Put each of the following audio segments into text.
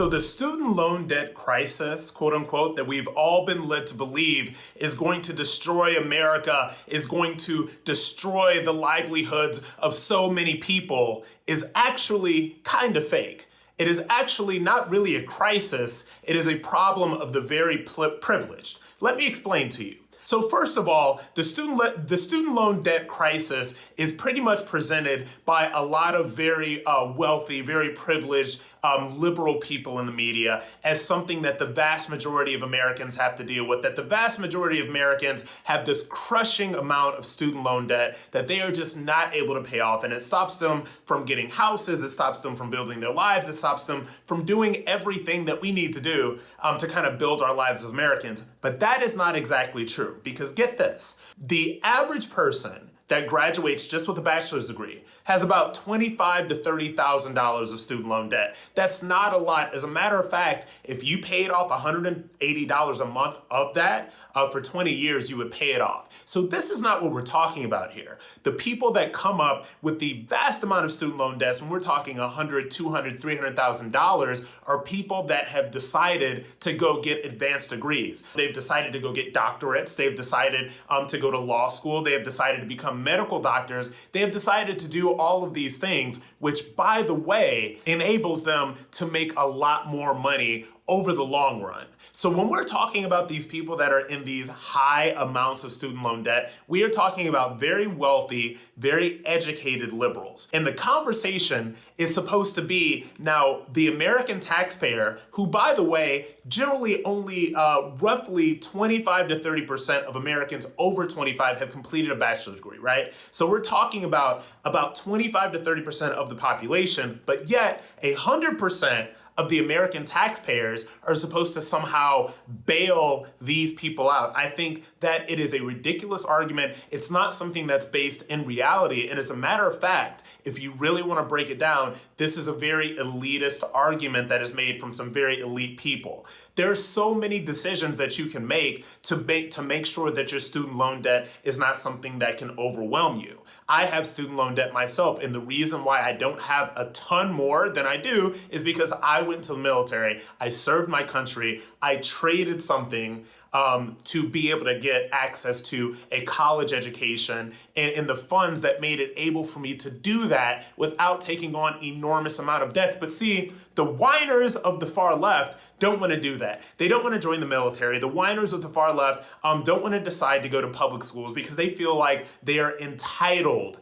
So the student loan debt crisis, quote unquote, that we've all been led to believe is going to destroy America, is going to destroy the livelihoods of so many people, is actually kind of fake. It is actually not really a crisis. It is a problem of the very privileged. Let me explain to you. So first of all, the student loan debt crisis is pretty much presented by a lot of very wealthy, very privileged, liberal people in the media as something that the vast majority of Americans have to deal with, that the vast majority of Americans have this crushing amount of student loan debt that they are just not able to pay off. And it stops them from getting houses, it stops them from building their lives, it stops them from doing everything that we need to do to kind of build our lives as Americans. But that is not exactly true, because get this, the average person that graduates just with a bachelor's degree has about $25,000 to $30,000 of student loan debt. That's not a lot. As a matter of fact, if you paid off $180 a month of that, for 20 years, you would pay it off. So this is not what we're talking about here. The people that come up with the vast amount of student loan debts, when we're talking $100,000, $200,000, $300,000, are people that have decided to go get advanced degrees. They've decided to go get doctorates. They've decided to go to law school. They have decided to become medical doctors. They have decided to do all of these things, which, by the way, enables them to make a lot more money over the long run. So when we're talking about these people that are in these high amounts of student loan debt, we are talking about very wealthy, very educated liberals. And the conversation is supposed to be now the American taxpayer, who, by the way, generally only roughly 25 to 30% of Americans over 25 have completed a bachelor's degree, right? So we're talking about 25 to 30% of the population, but yet 100% of the American taxpayers are supposed to somehow bail these people out. I think that it is a ridiculous argument. It's not something that's based in reality. And as a matter of fact, if you really want to break it down, this is a very elitist argument that is made from some very elite people. There are so many decisions that you can make to make sure that your student loan debt is not something that can overwhelm you. I have student loan debt myself, and the reason why I don't have a ton more than I do is because I went to the military, I served my country, I traded something to be able to get access to a college education and the funds that made it able for me to do that without taking on enormous amount of debts. But see, the whiners of the far left don't want to do that. They don't want to join the military. The whiners of the far left don't want to decide to go to public schools because they feel like they are entitled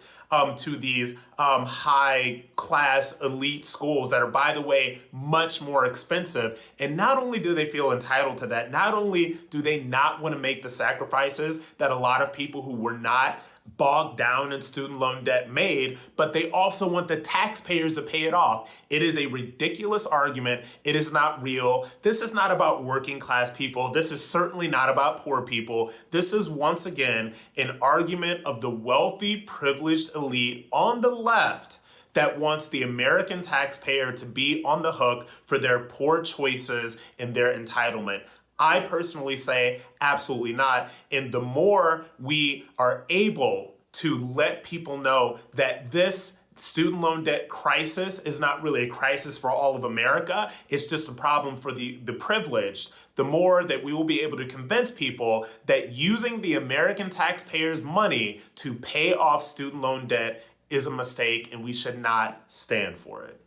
to these high class elite schools that are, by the way, much more expensive. And not only do they feel entitled to that, not only do they not want to make the sacrifices that a lot of people who were not bogged down in student loan debt made, but they also want the taxpayers to pay it off. It is a ridiculous argument. It is not real. This is not about working class people. This is certainly not about poor people. This is, once again, an argument of the wealthy, privileged elite on the left that wants the American taxpayer to be on the hook for their poor choices and their entitlement. I personally say absolutely not. And the more we are able to let people know that this student loan debt crisis is not really a crisis for all of America, it's just a problem for the privileged, the more that we will be able to convince people that using the American taxpayers' money to pay off student loan debt is a mistake and we should not stand for it.